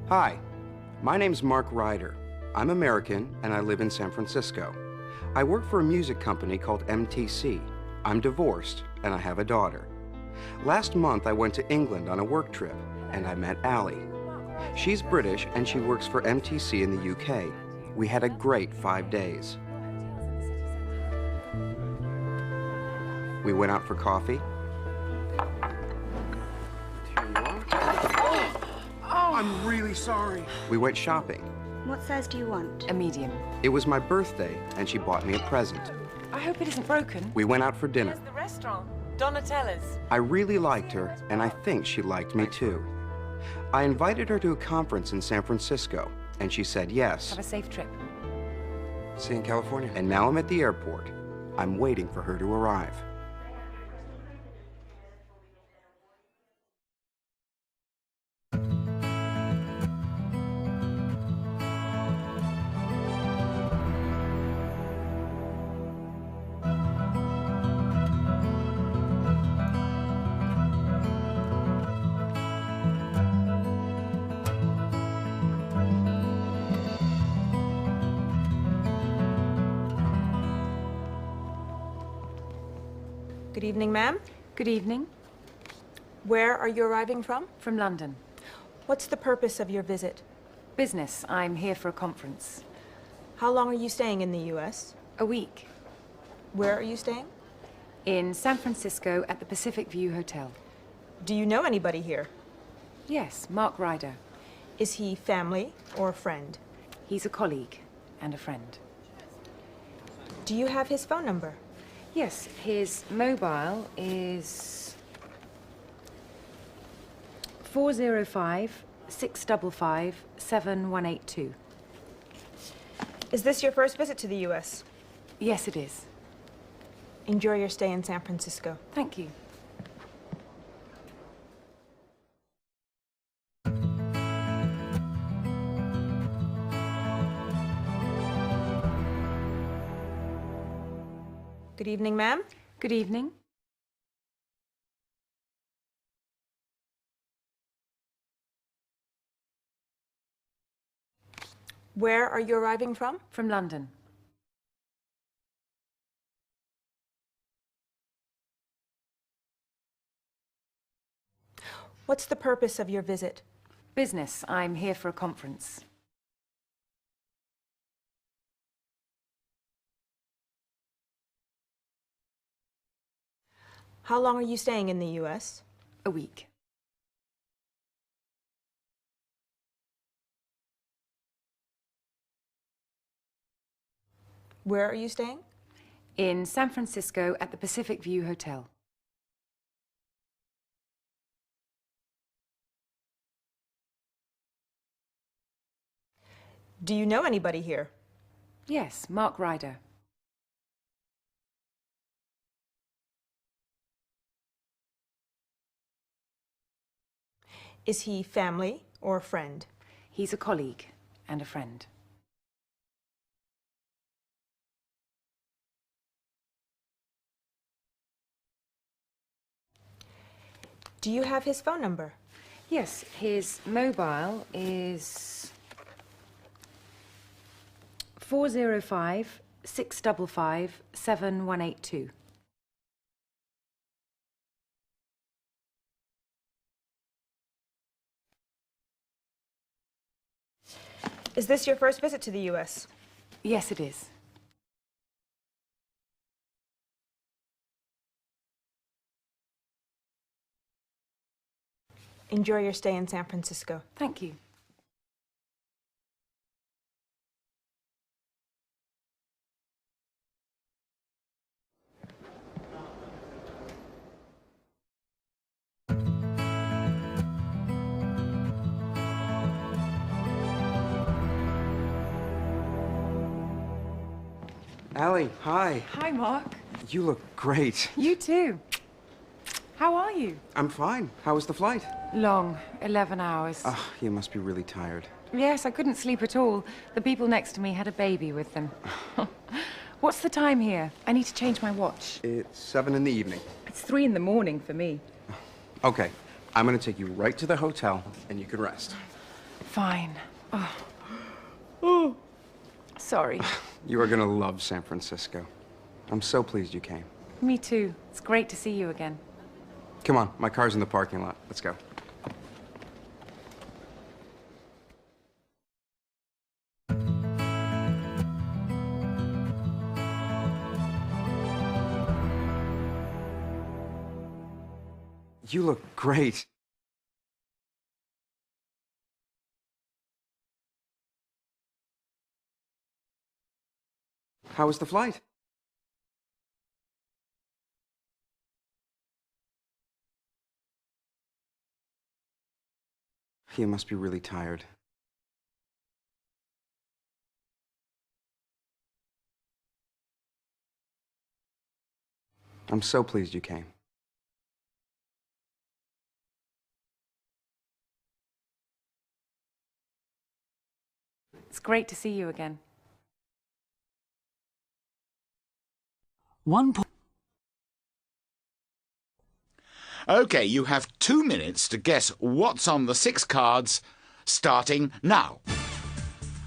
Hi, my name's Mark Ryder. I'm American and I live in San Francisco. I work for a music company called MTC. I'm divorced and I have a daughter. Last month I went to England on a work trip and I met Allie. She's British and she works for MTC in the UK. We had a great 5 days. We went out for coffee. I'm really sorry. We went shopping. What size do you want? A medium. It was my birthday, and she bought me a present. I hope it isn't broken. We went out for dinner. There's the restaurant, Donatella's. I really liked her, and I think she liked me too. I invited her to a conference in San Francisco, and she said yes. Have a safe trip. See you in California. And now I'm at the airport. I'm waiting for her to arrive. Good evening, ma'am. Good evening. Where are you arriving from? From London. What's the purpose of your visit? Business. I'm here for a conference. How long are you staying in the U.S.? A week. Where are you staying? In San Francisco at the Pacific View Hotel. Do you know anybody here? Yes, Mark Ryder. Is he family or a friend? He's a colleague and a friend. Do you have his phone number? Yes, his mobile is 405-655-7182. Is this your first visit to the U.S.? Yes, it is. Enjoy your stay in San Francisco. Thank you. Good evening, ma'am. Good evening. Where are you arriving from? From London. What's the purpose of your visit? Business. I'm here for a conference. How long are you staying in the U.S.? A week. Where are you staying? In San Francisco at the Pacific View Hotel. Do you know anybody here? Yes, Mark Ryder. Is he family or a friend? He's a colleague and a friend. Do you have his phone number? Yes, his mobile is 405-655-7182. Is this your first visit to the U.S.? Yes, it is. Enjoy your stay in San Francisco. Thank you. Allie, hi. Hi, Mark. You look great. You too. How are you? I'm fine. How was the flight? Long, 11 hours. Oh, you must be really tired. Yes, I couldn't sleep at all. The people next to me had a baby with them. What's the time here? I need to change my watch. It's 7 in the evening. It's 3 in the morning for me. Okay, I'm gonna take you right to the hotel and you can rest. fine. Oh. Sorry. You are gonna love San Francisco. I'm so pleased you came. Me too. It's great to see you again. Come on, my car's in the parking lot. Let's go. You look great. How was the flight? You must be really tired. I'm so pleased you came. It's great to see you again. Okay, you have 2 minutes to guess what's on the 6 cards, starting now.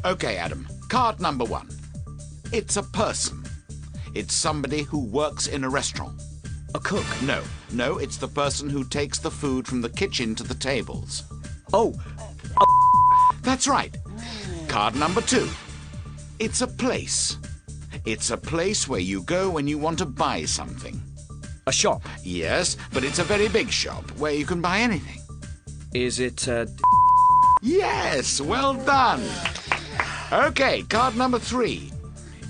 Okay, Adam, card number 1. It's a person. It's somebody who works in a restaurant. A cook? No, it's the person who takes the food from the kitchen to the tables. Oh, That's right. Card number 2. It's a place. It's a place where you go when you want to buy something. a shop. Yes, but it's a very big shop where you can buy anything. Is it, Yes, well done. Okay, card number 3.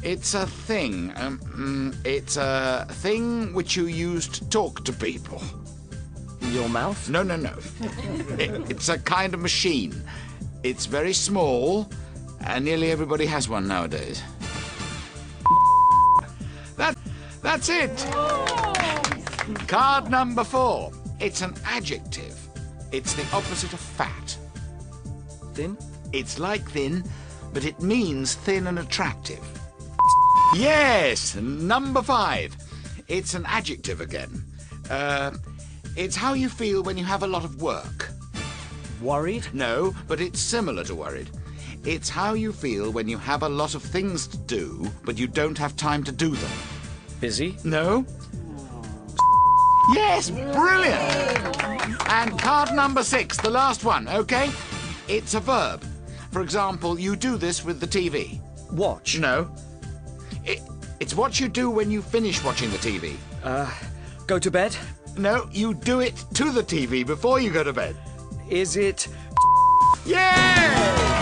It's a thing. It's a thing which you use to talk to people. your mouth? No. It's a kind of machine. It's very small, and nearly everybody has one nowadays. That's it. Card number 4. It's an adjective. It's the opposite of fat. Thin? It's like thin, but it means thin and attractive. Yes, number 5. It's an adjective again. It's how you feel when you have a lot of work. Worried? No, but it's similar to worried. It's how you feel when you have a lot of things to do, but you don't have time to do them. Busy? No? Yes, brilliant! And card number 6, the last one, okay? It's a verb. For example, you do this with the TV. Watch? No. It's what you do when you finish watching the TV. Go to bed? No, you do it to the TV before you go to bed. Is it... Yeah!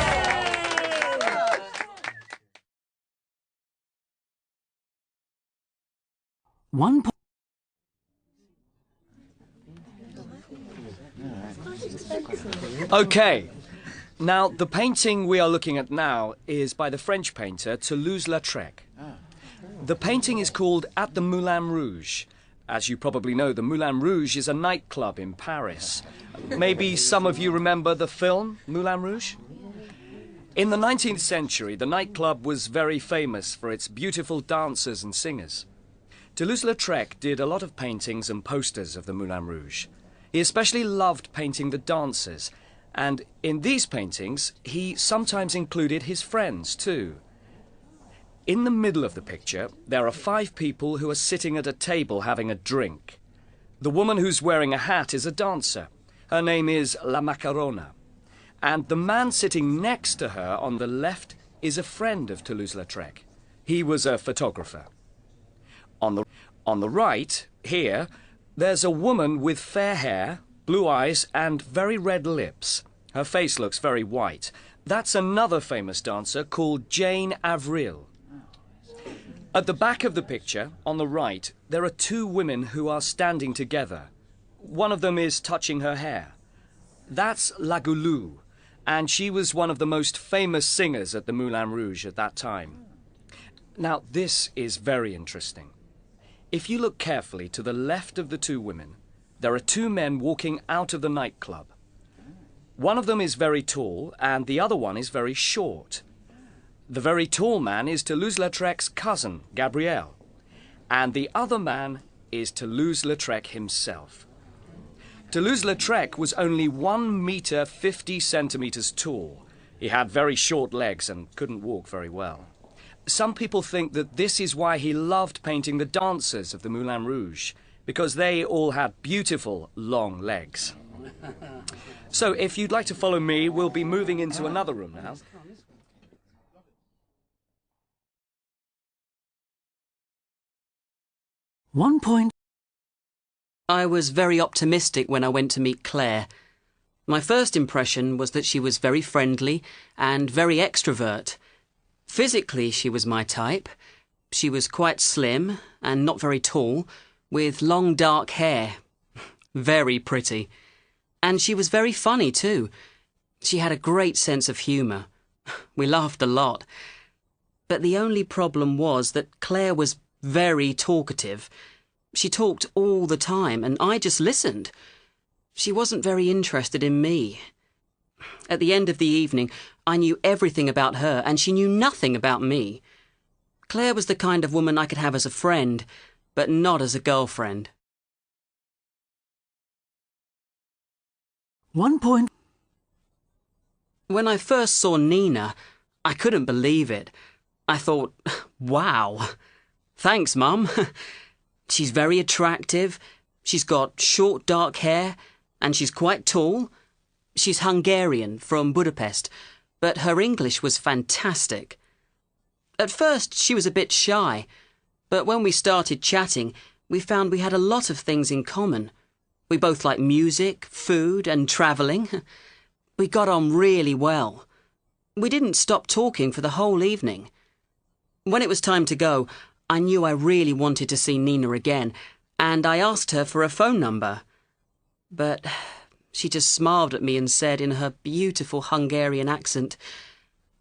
Okay. Now, the painting we are looking at now is by the French painter Toulouse-Lautrec. The painting is called At the Moulin Rouge. As you probably know, the Moulin Rouge is a nightclub in Paris. Maybe some of you remember the film Moulin Rouge? In the 19th century, the nightclub was very famous for its beautiful dancers and singers. Toulouse-Lautrec did a lot of paintings and posters of the Moulin Rouge. He especially loved painting the dancers, and in these paintings, he sometimes included his friends too. In the middle of the picture, there are 5 people who are sitting at a table having a drink. The woman who's wearing a hat is a dancer. Her name is La Macarona. And the man sitting next to her on the left is a friend of Toulouse-Lautrec. He was a photographer. On the right, here, there's a woman with fair hair, blue eyes, and very red lips. Her face looks very white. That's another famous dancer called Jane Avril. At the back of the picture, on the right, there are 2 women who are standing together. One of them is touching her hair. That's La Goulou, and she was one of the most famous singers at the Moulin Rouge at that time. Now, this is very interesting. If you look carefully to the left of the 2 women, there are 2 men walking out of the nightclub. One of them is very tall, and the other one is very short. The very tall man is Toulouse-Lautrec's cousin, Gabriel, and the other man is Toulouse-Lautrec himself. Toulouse-Lautrec was only 1 meter 50 centimeters tall, He had very short legs and couldn't walk very well. Some people think that this is why he loved painting the dancers of the Moulin Rouge, because they all had beautiful, long legs. So, if you'd like to follow me, we'll be moving into another room now. I was very optimistic when I went to meet Claire. My first impression was that she was very friendly and very extrovert. Physically, she was my type. She was quite slim and not very tall, with long dark hair. Very pretty. And she was very funny too. She had a great sense of humour. We laughed a lot. But the only problem was that Claire was very talkative. She talked all the time, and I just listened. She wasn't very interested in me. At the end of the evening, I knew everything about her, and she knew nothing about me. Claire was the kind of woman I could have as a friend, but not as a girlfriend. When I first saw Nina, I couldn't believe it. I thought, wow, thanks, Mum. She's very attractive, she's got short dark hair, and she's quite tall. She's Hungarian, from Budapest, but her English was fantastic. At first, she was a bit shy, but when we started chatting, we found we had a lot of things in common. We both liked music, food, and travelling. We got on really well. We didn't stop talking for the whole evening. When it was time to go, I knew I really wanted to see Nina again, and I asked her for a phone number. But she just smiled at me and said in her beautiful Hungarian accent,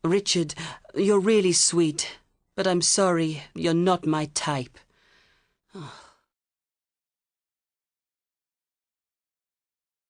"Richard, you're really sweet, but I'm sorry, you're not my type." Oh.